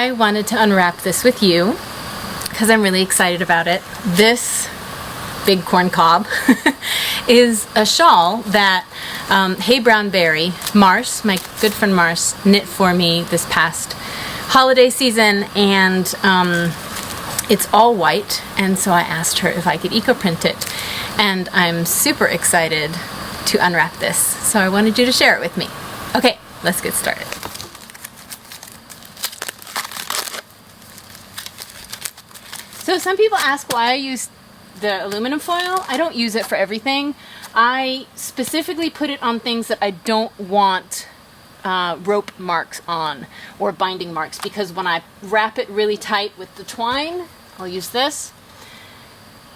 I wanted to unwrap this with you because I'm really excited about it. This big corn cob is a shawl that Hey Brown Berry, Mars, my good friend Mars, knit for me this past holiday season, and it's all white, and so I asked her if I could eco-print it, and I'm super excited to unwrap this, so I wanted you to share it with me. Okay, let's get started. So some people ask why I use the aluminum foil. I don't use it for everything. I specifically put it on things that I don't want rope marks on or binding marks, because when I wrap it really tight with the twine, I'll use this.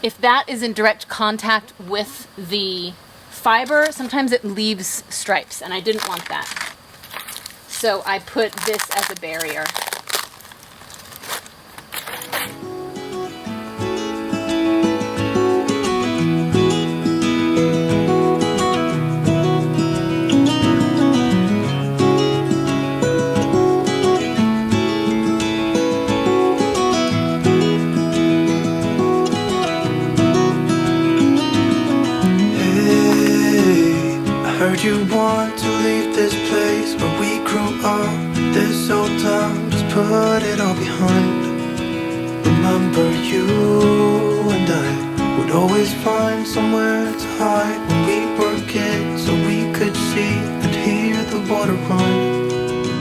If that is in direct contact with the fiber, sometimes it leaves stripes, and I didn't want that. So I put this as a barrier. You want to leave this place where we grew up, this old town, just put it all behind. Remember you and I would always find somewhere to hide when we were kids, so we could see and hear the water run.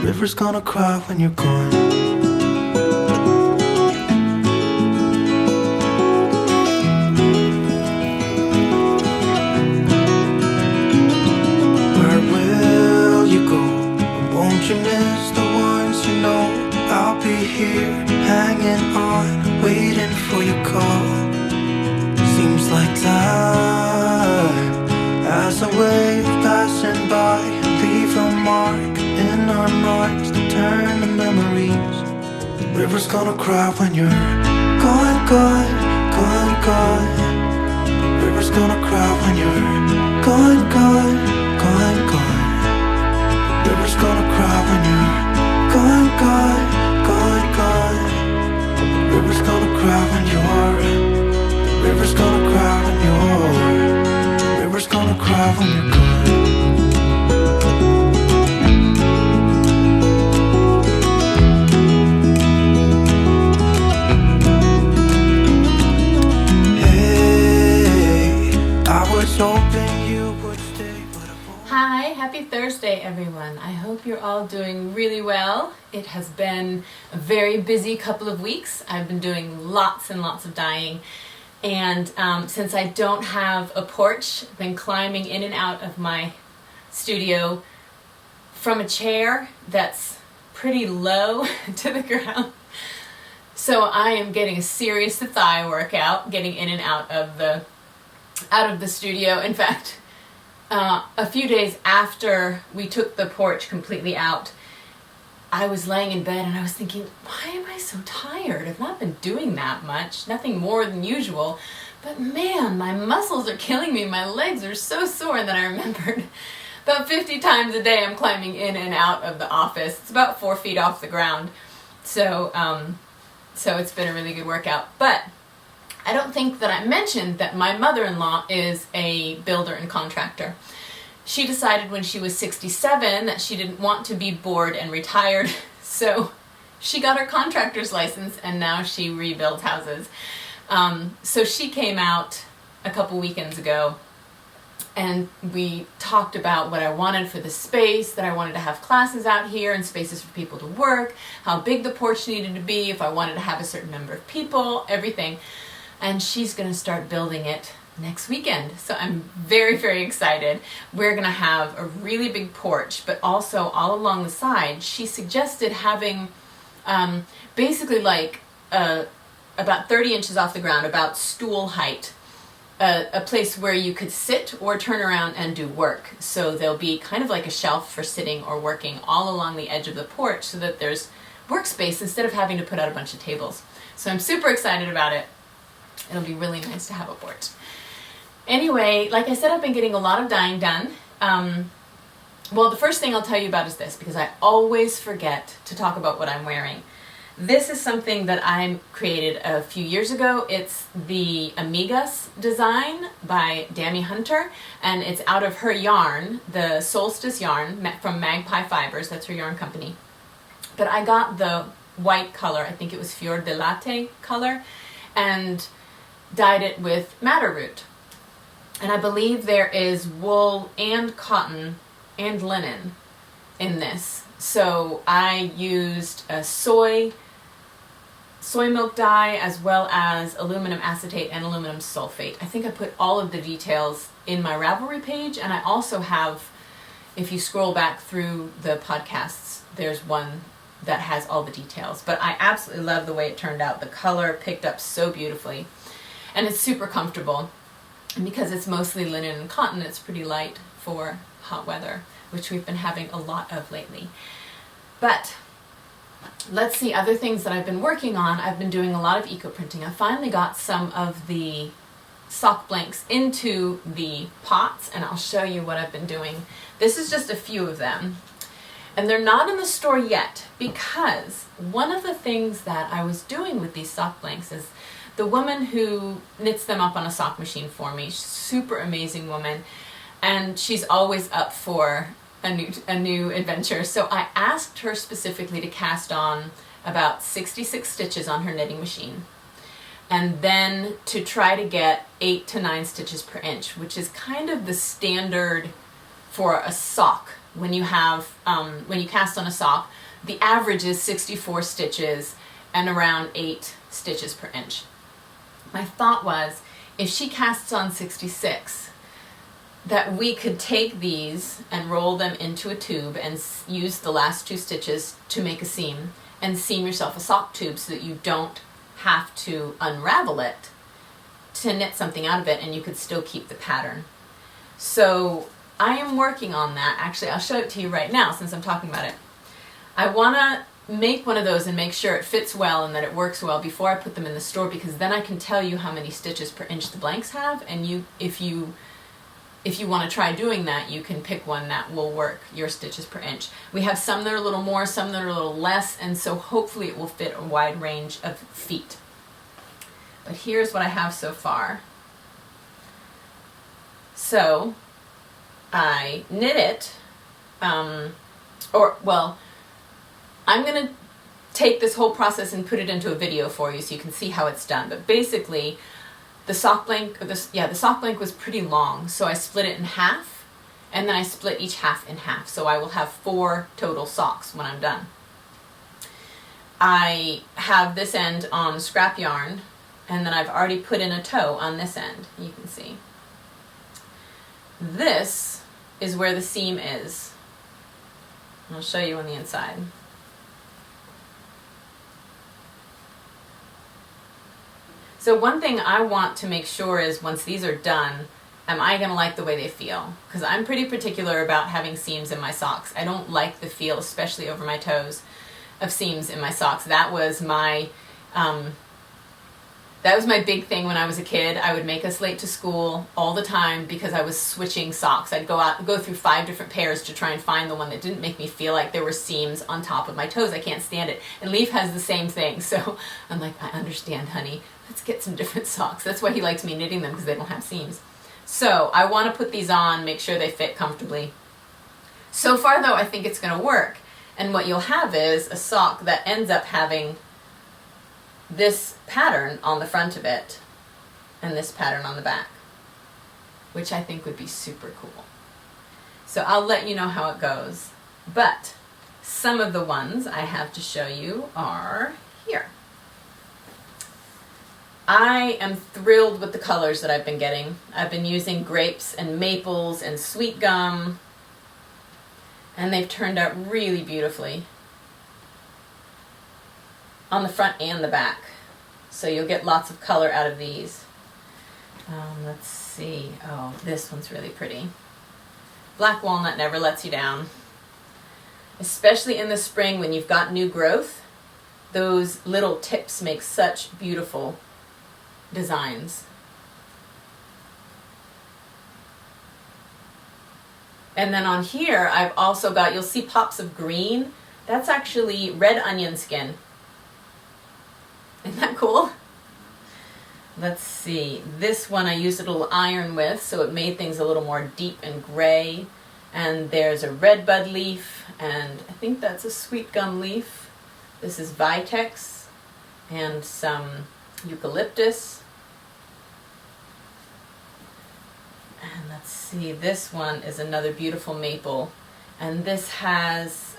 The river's gonna cry when you're gone. You miss the ones you know. I'll be here, hanging on, waiting for your call. Seems like time as a wave passing by, leave a mark in our minds to turn to memories. The river's gonna cry when you're gone, gone, gone, gone. The river's gonna cry when you're gone, gone, gone, gone. River's gonna cry when you're gone, gone, gone, gone. River's gonna cry when you're. River's gonna cry when you're. River's gonna cry when you're gone. Hey, I was hoping you would stay. Hi, happy Thursday everyone. I hope you're all doing really well. It has been a very busy couple of weeks. I've been doing lots and lots of dyeing, and since I don't have a porch, I've been climbing in and out of my studio from a chair that's pretty low to the ground. So I am getting a serious thigh workout getting in and out of the studio. In fact, a few days after we took the porch completely out, I was laying in bed and I was thinking, why am I so tired? I've not been doing that much, nothing more than usual, but man, my muscles are killing me. My legs are so sore that I remembered about 50 times a day I'm climbing in and out of the office. It's about 4 feet off the ground. So it's been a really good workout. But I don't think that I mentioned that my mother-in-law is a builder and contractor. She decided when she was 67 that she didn't want to be bored and retired, so she got her contractor's license and now she rebuilds houses. So she came out a couple weekends ago and we talked about what I wanted for the space, that I wanted to have classes out here and spaces for people to work, how big the porch needed to be, if I wanted to have a certain number of people, everything. And she's going to start building it next weekend. So I'm very, very excited. We're going to have a really big porch, but also all along the side, she suggested having basically like about 30 inches off the ground, about stool height, a place where you could sit or turn around and do work. So there'll be kind of like a shelf for sitting or working all along the edge of the porch so that there's workspace instead of having to put out a bunch of tables. So I'm super excited about it. It'll be really nice to have a porch. Anyway, like I said, I've been getting a lot of dyeing done. Well, the first thing I'll tell you about is this, because I always forget to talk about what I'm wearing. This is something that I created a few years ago. It's the Amigas design by Dami Hunter, and it's out of her yarn, the Solstice yarn from Magpie Fibers. That's her yarn company. But I got the white color, I think it was Fior de Latte color, and dyed it with madder root. And I believe there is wool and cotton and linen in this. So I used a soy milk dye as well as aluminum acetate and aluminum sulfate. I think I put all of the details in my Ravelry page, and I also have, if you scroll back through the podcasts, there's one that has all the details. But I absolutely love the way it turned out. The color picked up so beautifully, and it's super comfortable. And because it's mostly linen and cotton, it's pretty light for hot weather, which we've been having a lot of lately. But let's see other things that I've been working on. I've been doing a lot of eco-printing. I finally got some of the sock blanks into the pots, and I'll show you what I've been doing. This is just a few of them. And they're not in the store yet, because one of the things that I was doing with these sock blanks is the woman who knits them up on a sock machine for me, super amazing woman, and she's always up for a new adventure. So I asked her specifically to cast on about 66 stitches on her knitting machine, and then to try to get 8 to 9 stitches per inch, which is kind of the standard for a sock. When you have when you cast on a sock, the average is 64 stitches and around 8 stitches per inch. My thought was, if she casts on 66, that we could take these and roll them into a tube and use the last 2 stitches to make a seam, and seam yourself a sock tube so that you don't have to unravel it to knit something out of it, and you could still keep the pattern. So I am working on that. Actually, I'll show it to you right now since I'm talking about it. I want to make one of those and make sure it fits well and that it works well before I put them in the store, because then I can tell you how many stitches per inch the blanks have, and if you want to try doing that, you can pick one that will work your stitches per inch. We have some that are a little more, some that are a little less, and so hopefully it will fit a wide range of feet. But here's what I have so far. So I knit it, I'm going to take this whole process and put it into a video for you so you can see how it's done. But basically, the sock blank was pretty long, so I split it in half, and then I split each half in half. So I will have 4 total socks when I'm done. I have this end on scrap yarn, and then I've already put in a toe on this end. You can see. This is where the seam is. I'll show you on the inside. So one thing I want to make sure is, once these are done, am I going to like the way they feel? Because I'm pretty particular about having seams in my socks. I don't like the feel, especially over my toes, of seams in my socks. That was my big thing when I was a kid. I would make us late to school all the time because I was switching socks. I'd go through 5 different pairs to try and find the one that didn't make me feel like there were seams on top of my toes. I can't stand it. And Leaf has the same thing. So I'm like, I understand, honey. Let's get some different socks. That's why he likes me knitting them, because they don't have seams. So I want to put these on, make sure they fit comfortably. So far though, I think it's going to work. And what you'll have is a sock that ends up having this pattern on the front of it and this pattern on the back, which I think would be super cool. So I'll let you know how it goes. But some of the ones I have to show you are here. I am thrilled with the colors that I've been getting. I've been using grapes and maples and sweet gum, and they've turned out really beautifully on the front and the back. So you'll get lots of color out of these. Let's see. Oh, this one's really pretty. Black walnut never lets you down. Especially in the spring when you've got new growth, those little tips make such beautiful designs. And then on here, I've also got, you'll see pops of green. That's actually red onion skin. cool. Let's see, this one I used a little iron with, so it made things a little more deep and gray. And there's a red bud leaf, and I think that's a sweet gum leaf. This is vitex and some eucalyptus. And let's see, this one is another beautiful maple. And this has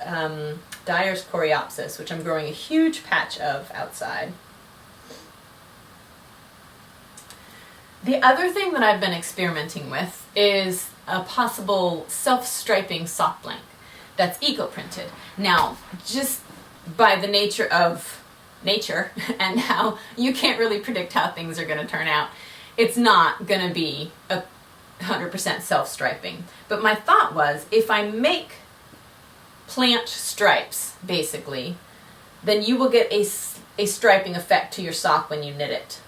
Dyer's coreopsis, which I'm growing a huge patch of outside. The other thing that I've been experimenting with is a possible self-striping sock blank that's eco-printed. Now, just by the nature of nature and how you can't really predict how things are going to turn out, it's not going to be 100% self-striping. But my thought was, if I make plant stripes, basically, then you will get a striping effect to your sock when you knit it.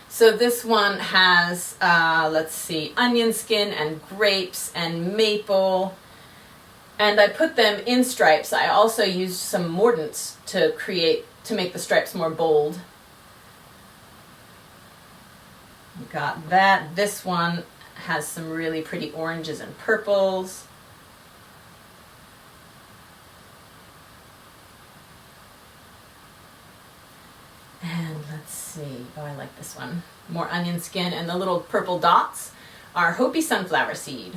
So this one has, let's see, onion skin and grapes and maple, and I put them in stripes. I also used some mordants to make the stripes more bold. Got that. This one has some really pretty oranges and purples. And let's see, oh, I like this one. More onion skin, and the little purple dots are Hopi sunflower seed.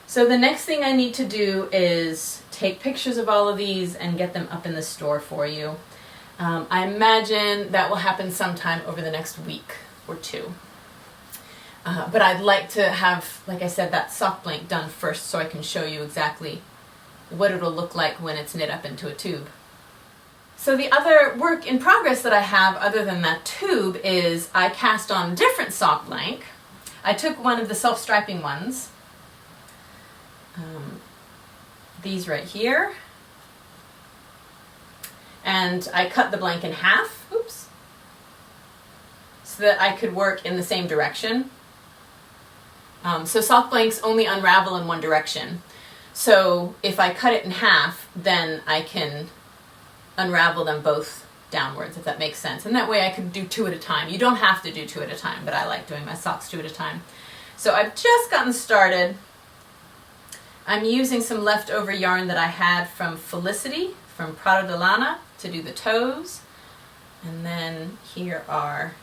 So the next thing I need to do is take pictures of all of these and get them up in the store for you. I imagine that will happen sometime over the next week or two. But I'd like to have, like I said, that sock blank done first so I can show you exactly what it'll look like when it's knit up into a tube. So the other work in progress that I have other than that tube is I cast on a different sock blank. I took one of the self-striping ones, these right here, and I cut the blank in half, oops, so that I could work in the same direction. So sock blanks only unravel in one direction. So if I cut it in half, then I can unravel them both downwards, if that makes sense. And that way I could do two at a time. You don't have to do two at a time, but I like doing my socks two at a time. So I've just gotten started. I'm using some leftover yarn that I had from Felicity, from Prado de Lana, to do the toes. And then here are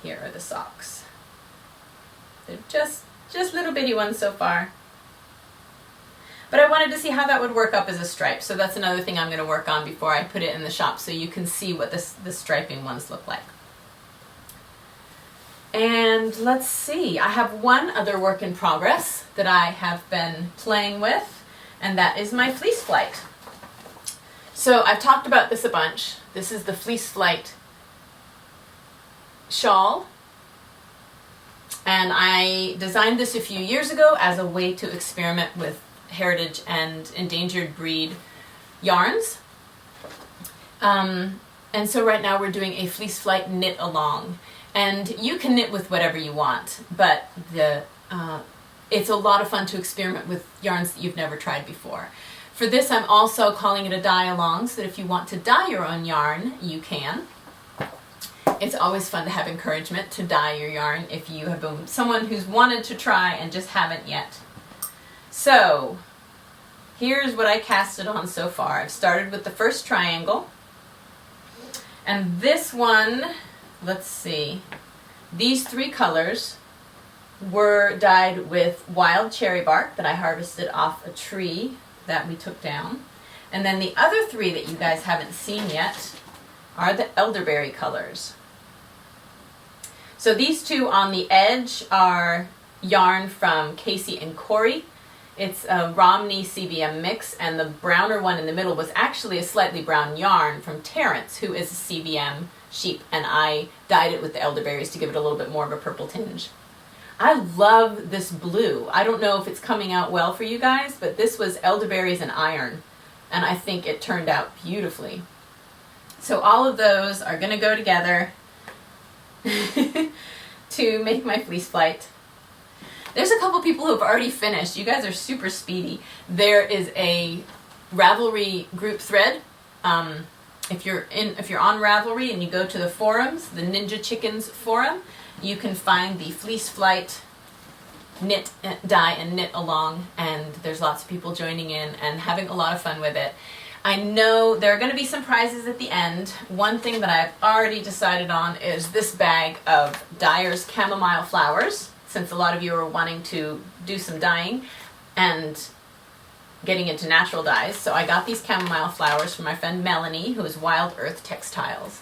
the socks. They're just little bitty ones so far. But I wanted to see how that would work up as a stripe, so that's another thing I'm going to work on before I put it in the shop, so you can see what the striping ones look like. And let's see, I have one other work in progress that I have been playing with, and that is my fleece flight. So I've talked about this a bunch. This is the fleece flight shawl. And I designed this a few years ago as a way to experiment with heritage and endangered breed yarns. And so right now we're doing a fleece flight knit along. And you can knit with whatever you want, but it's a lot of fun to experiment with yarns that you've never tried before. For this, I'm also calling it a dye along, so that if you want to dye your own yarn, you can. It's always fun to have encouragement to dye your yarn if you have been someone who's wanted to try and just haven't yet. So here's what I casted on so far. I've started with the first triangle, and this one, let's see, these three colors were dyed with wild cherry bark that I harvested off a tree that we took down. And then the other three that you guys haven't seen yet are the elderberry colors. So these two on the edge are yarn from Casey and Corey. It's a Romney CVM mix, and the browner one in the middle was actually a slightly brown yarn from Terrence, who is a CVM sheep, and I dyed it with the elderberries to give it a little bit more of a purple tinge. I love this blue. I don't know if it's coming out well for you guys, but this was elderberries and iron, and I think it turned out beautifully. So all of those are going to go together to make my fleece flight. There's a couple people who have already finished. You guys are super speedy. There is a Ravelry group thread. If you're on Ravelry and you go to the forums, the Ninja Chickens forum, you can find the Fleece Flight knit, dye, and knit along, and there's lots of people joining in and having a lot of fun with it. I know there are going to be some prizes at the end. One thing that I've already decided on is this bag of Dyer's chamomile flowers, since a lot of you are wanting to do some dyeing and getting into natural dyes. So I got these chamomile flowers from my friend Melanie, who is Wild Earth Textiles.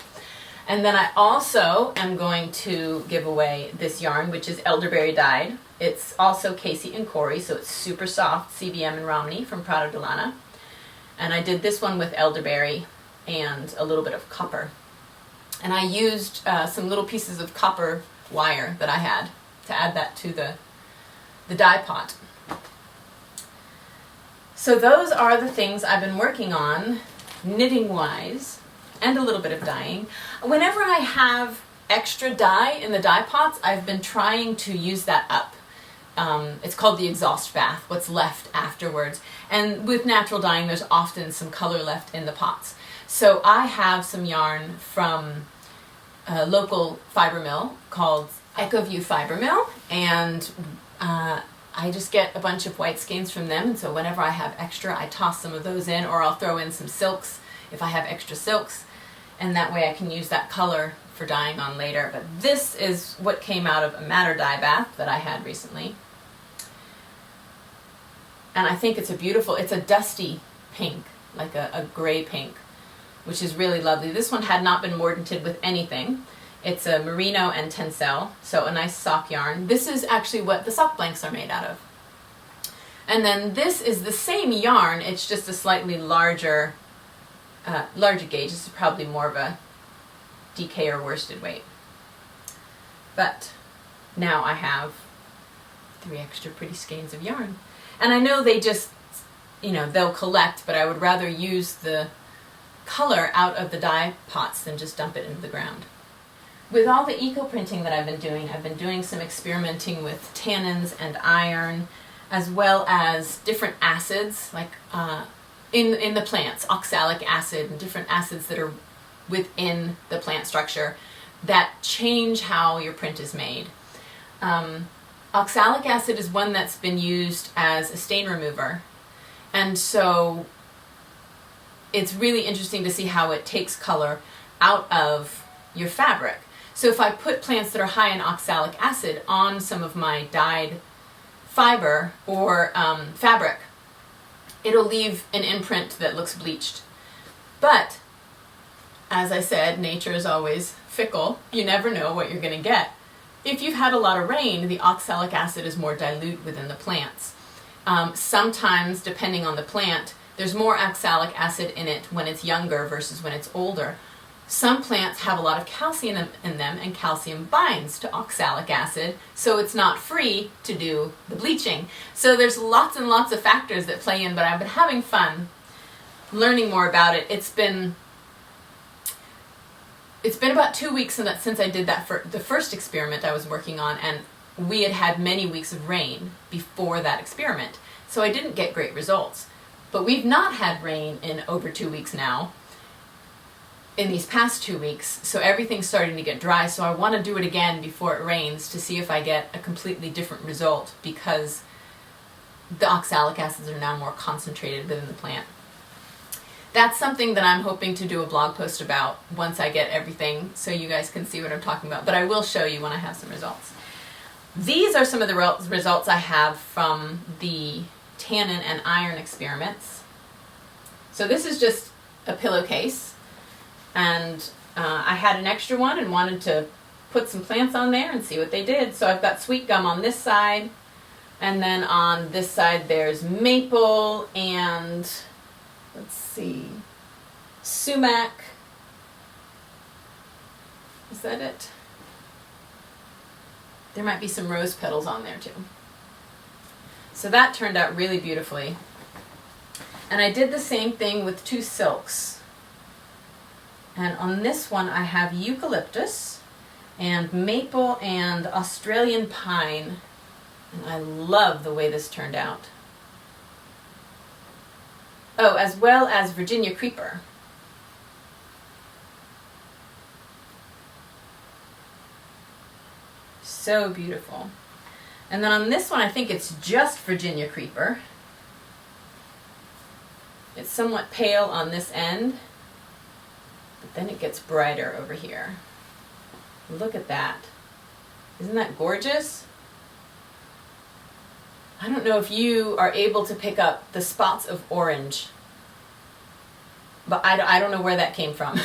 And then I also am going to give away this yarn, which is elderberry dyed. It's also Casey and Corey, so it's super soft, CBM and Romney from Prado de Lana. And I did this one with elderberry and a little bit of copper. And I used some little pieces of copper wire that I had to add that to the dye pot. So those are the things I've been working on, knitting-wise, and a little bit of dyeing. Whenever I have extra dye in the dye pots, I've been trying to use that up. It's called the exhaust bath, what's left afterwards. And with natural dyeing, there's often some color left in the pots. So I have some yarn from a local fiber mill called Ecoview Fiber Mill, and I just get a bunch of white skeins from them, and so whenever I have extra, I toss some of those in, or I'll throw in some silks if I have extra silks, and that way I can use that color for dyeing on later. But this is what came out of a madder dye bath that I had recently. And I think it's it's a dusty pink, like a gray pink, which is really lovely. This one had not been mordanted with anything. It's a merino and tencel, so a nice sock yarn. This is actually what the sock blanks are made out of. And then this is the same yarn, it's just a slightly larger gauge. This is probably more of a DK or worsted weight. But now I have 3 extra pretty skeins of yarn. And I know they just, they'll collect, but I would rather use the color out of the dye pots than just dump it into the ground. With all the eco-printing that I've been doing some experimenting with tannins and iron, as well as different acids, like in the plants, oxalic acid and different acids that are within the plant structure that change how your print is made. Oxalic acid is one that's been used as a stain remover, and so it's really interesting to see how it takes color out of your fabric. So if I put plants that are high in oxalic acid on some of my dyed fiber or fabric, it'll leave an imprint that looks bleached. But, as I said, nature is always fickle. You never know what you're going to get. If you've had a lot of rain, the oxalic acid is more dilute within the plants. Sometimes, depending on the plant, there's more oxalic acid in it when it's younger versus when it's older. Some plants have a lot of calcium in them, and calcium binds to oxalic acid, so it's not free to do the bleaching. So there's lots and lots of factors that play in, but I've been having fun learning more about it. It's been about 2 weeks since I did the first experiment I was working on, and we had many weeks of rain before that experiment, so I didn't get great results. But we've not had rain in over 2 weeks now, in these past 2 weeks, so everything's starting to get dry, so I want to do it again before it rains to see if I get a completely different result, because the oxalic acids are now more concentrated within the plant. That's something that I'm hoping to do a blog post about once I get everything, so you guys can see what I'm talking about, but I will show you when I have some results. These are some of the results I have from the tannin and iron experiments. So this is just a pillowcase, and I had an extra one and wanted to put some plants on there and see what they did. So I've got sweet gum on this side, and then on this side there's maple and, let's see, sumac. Is that it? There might be some rose petals on there too. So that turned out really beautifully. And I did the same thing with 2 silks. And on this one I have eucalyptus and maple and Australian pine And I love the way this turned out. Oh, as well as Virginia Creeper. So beautiful. And then on this one, I think it's just Virginia Creeper. It's somewhat pale on this end, but then it gets brighter over here. Look at that. Isn't that gorgeous? I don't know if you are able to pick up the spots of orange, but I don't know where that came from.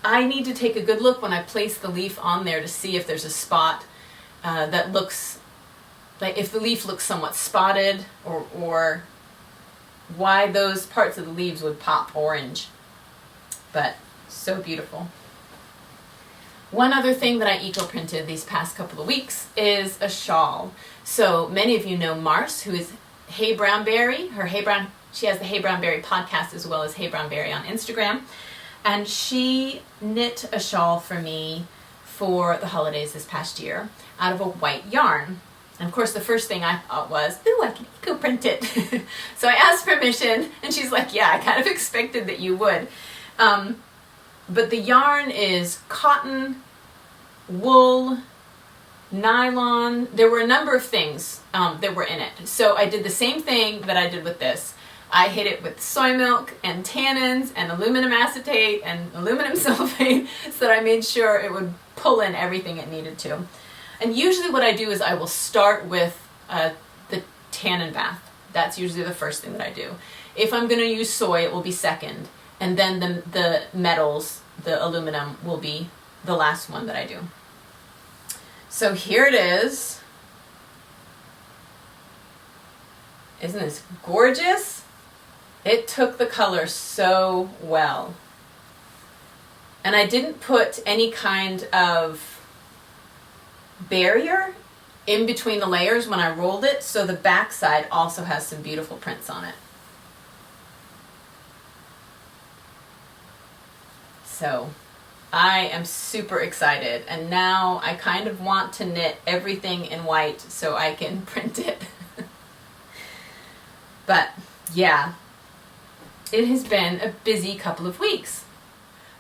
I need to take a good look when I place the leaf on there to see if there's a spot that looks like, if the leaf looks somewhat spotted, or why those parts of the leaves would pop orange. But so beautiful. One other thing that I eco-printed these past couple of weeks is a shawl. So many of you know Mars, who is Hey Brownberry. She has the Hey Brownberry podcast as well as Hey Brownberry on Instagram. And she knit a shawl for me for the holidays this past year out of a white yarn. And of course the first thing I thought was, ooh, I can eco-print it. So I asked permission and she's like, yeah, I kind of expected that you would. But the yarn is cotton, wool, nylon. There were a number of things that were in it. So I did the same thing that I did with this. I hit it with soy milk and tannins and aluminum acetate and aluminum sulfate so that I made sure it would pull in everything it needed to. And usually what I do is I will start with the tannin bath. That's usually the first thing that I do. If I'm going to use soy, it will be second. And then the metals, the aluminum, will be the last one that I do. So here it is. Isn't this gorgeous? It took the color so well. And I didn't put any kind of barrier in between the layers when I rolled it, so the back side also has some beautiful prints on it. So I am super excited, and now I kind of want to knit everything in white so I can print it. But yeah, it has been a busy couple of weeks.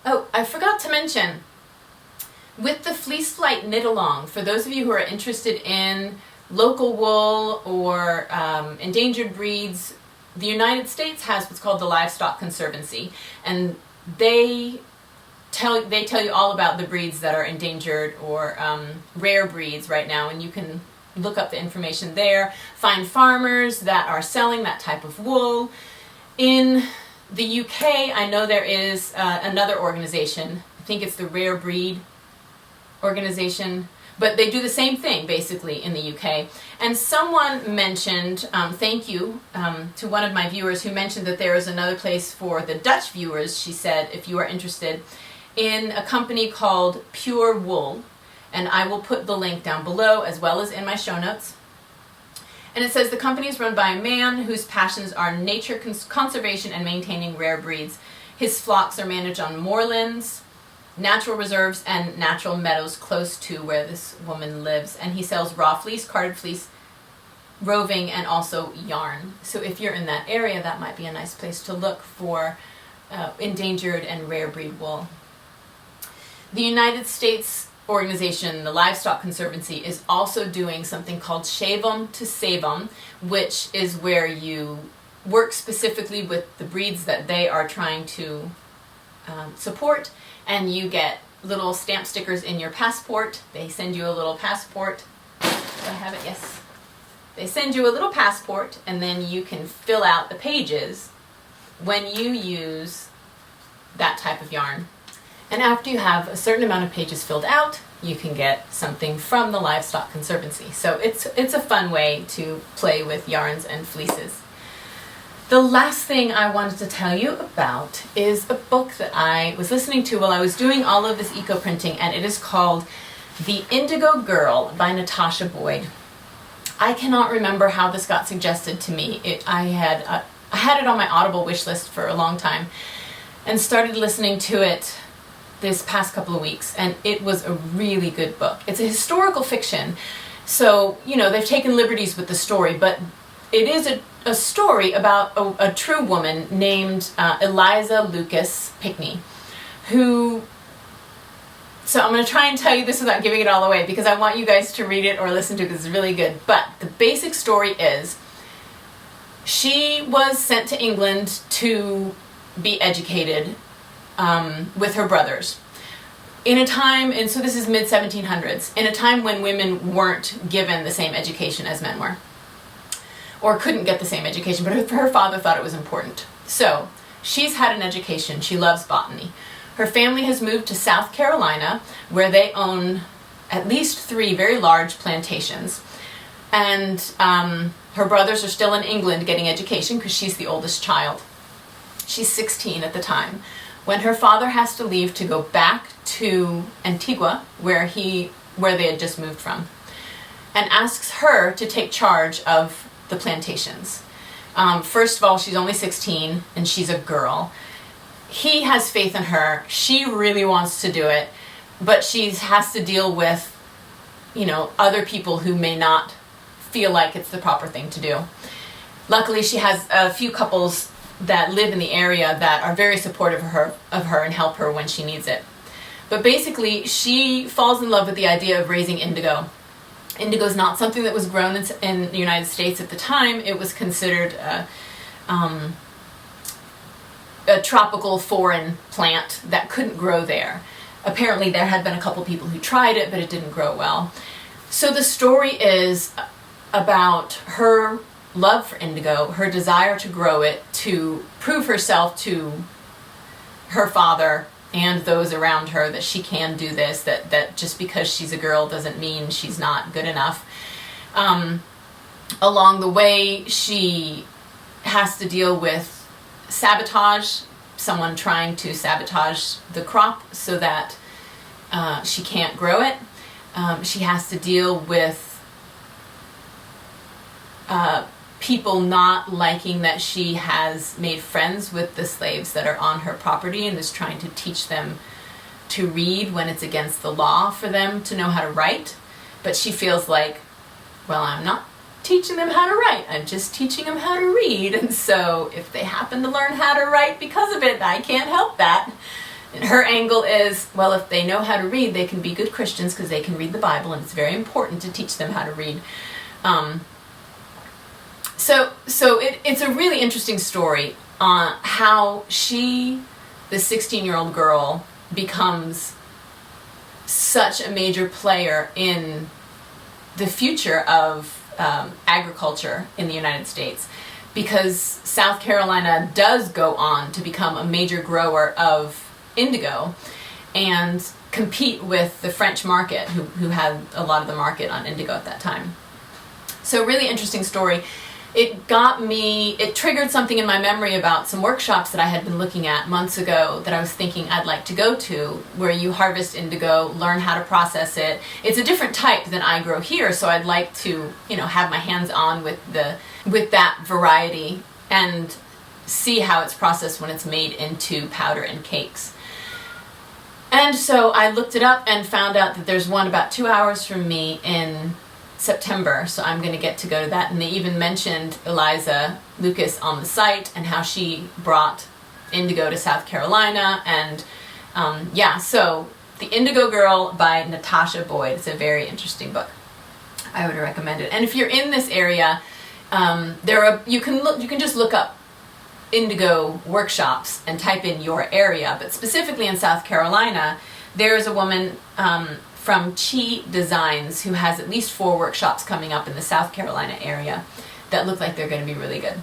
Oh, I forgot to mention, with the Fleece Flight knit-along, for those of you who are interested in local wool or endangered breeds, the United States has what's called the Livestock Conservancy, and they tell you all about the breeds that are endangered or rare breeds right now, and you can look up the information there, find farmers that are selling that type of wool. In the UK, I know there is another organization, I think it's the Rare Breed organization, but they do the same thing basically in the UK. And someone mentioned, thank you to one of my viewers who mentioned that there is another place for the Dutch viewers. She said, if you are interested, in a company called Pure Wool, and I will put the link down below as well as in my show notes. And it says the company is run by a man whose passions are nature conservation and maintaining rare breeds. His flocks are managed on moorlands, natural reserves, and natural meadows close to where this woman lives. And he sells raw fleece, carded fleece, roving, and also yarn. So if you're in that area, that might be a nice place to look for endangered and rare breed wool. The United States organization, the Livestock Conservancy, is also doing something called Shave 'em to Save 'em, which is where you work specifically with the breeds that they are trying to support, and you get little stamp stickers in your passport. They send you a little passport. Do I have it? Yes. They send you a little passport, and then you can fill out the pages when you use that type of yarn. And after you have a certain amount of pages filled out, you can get something from the Livestock Conservancy. So it's a fun way to play with yarns and fleeces. The last thing I wanted to tell you about is a book that I was listening to while I was doing all of this eco-printing, and it is called The Indigo Girl by Natasha Boyd. I cannot remember how this got suggested to me. I had it on my Audible wish list for a long time and started listening to it this past couple of weeks, and it was a really good book. It's a historical fiction, so, you know, they've taken liberties with the story, but it is a story about a true woman named Eliza Lucas Pinckney, who... So I'm going to try and tell you this without giving it all away, because I want you guys to read it or listen to it because it's really good. But the basic story is she was sent to England to be educated with her brothers in a time, and so this is mid-1700s, in a time when women weren't given the same education as men were, or couldn't get the same education, but her father thought it was important. So she's had an education. She loves botany. Her family has moved to South Carolina, where they own at least 3 very large plantations. And her brothers are still in England getting education because she's the oldest child. She's 16 at the time, when her father has to leave to go back to Antigua, where they had just moved from, and asks her to take charge of the plantations. First of all, she's only 16 and she's a girl. He has faith in her. She really wants to do it, but she has to deal with, you know, other people who may not feel like it's the proper thing to do. Luckily, she has a few couples that live in the area that are very supportive of her and help her when she needs it. But basically, she falls in love with the idea of raising indigo. Indigo is not something that was grown in the United States at the time. It was considered a tropical foreign plant that couldn't grow there. Apparently there had been a couple people who tried it, but it didn't grow well. So the story is about her love for indigo, her desire to grow it, to prove herself to her father and those around her that she can do this, that just because she's a girl doesn't mean she's not good enough. Along the way, she has to deal with sabotage, someone trying to sabotage the crop so that she can't grow it. She has to deal with people not liking that she has made friends with the slaves that are on her property and is trying to teach them to read when it's against the law for them to know how to write. But she feels like, well, I'm not teaching them how to write. I'm just teaching them how to read. And so if they happen to learn how to write because of it, I can't help that. And her angle is, well, if they know how to read, they can be good Christians because they can read the Bible, and it's very important to teach them how to read. So it's a really interesting story on how she, the 16-year-old girl, becomes such a major player in the future of agriculture in the United States, because South Carolina does go on to become a major grower of indigo and compete with the French market, who had a lot of the market on indigo at that time. So really interesting story. It triggered something in my memory about some workshops that I had been looking at months ago that I was thinking I'd like to go to, where you harvest indigo, learn how to process it. It's a different type than I grow here, so I'd like to, have my hands on with that variety and see how it's processed when it's made into powder and cakes. And so I looked it up and found out that there's one about 2 hours from me in September, so I'm going to get to go to that. And they even mentioned Eliza Lucas on the site and how she brought indigo to South Carolina. And so The Indigo Girl by Natasha Boyd. It's a very interesting book. I would recommend it. And if you're in this area, you can just look up indigo workshops and type in your area. But specifically in South Carolina, there is a woman from Chi Designs who has at least 4 workshops coming up in the South Carolina area that look like they're going to be really good.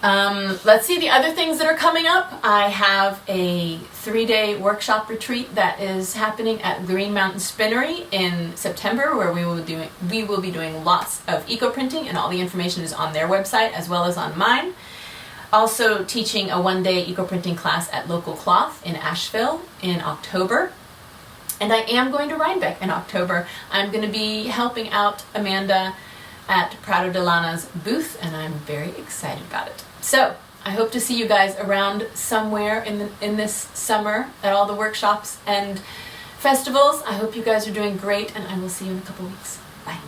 Let's see the other things that are coming up. I have a 3-day workshop retreat that is happening at Green Mountain Spinnery in September, where we will be doing lots of eco-printing, and all the information is on their website as well as on mine. Also teaching a 1-day eco-printing class at Local Cloth in Asheville in October. And I am going to Rhinebeck in October. I'm going to be helping out Amanda at Prado de Lana's booth, and I'm very excited about it. So I hope to see you guys around somewhere in this summer at all the workshops and festivals. I hope you guys are doing great, and I will see you in a couple weeks. Bye.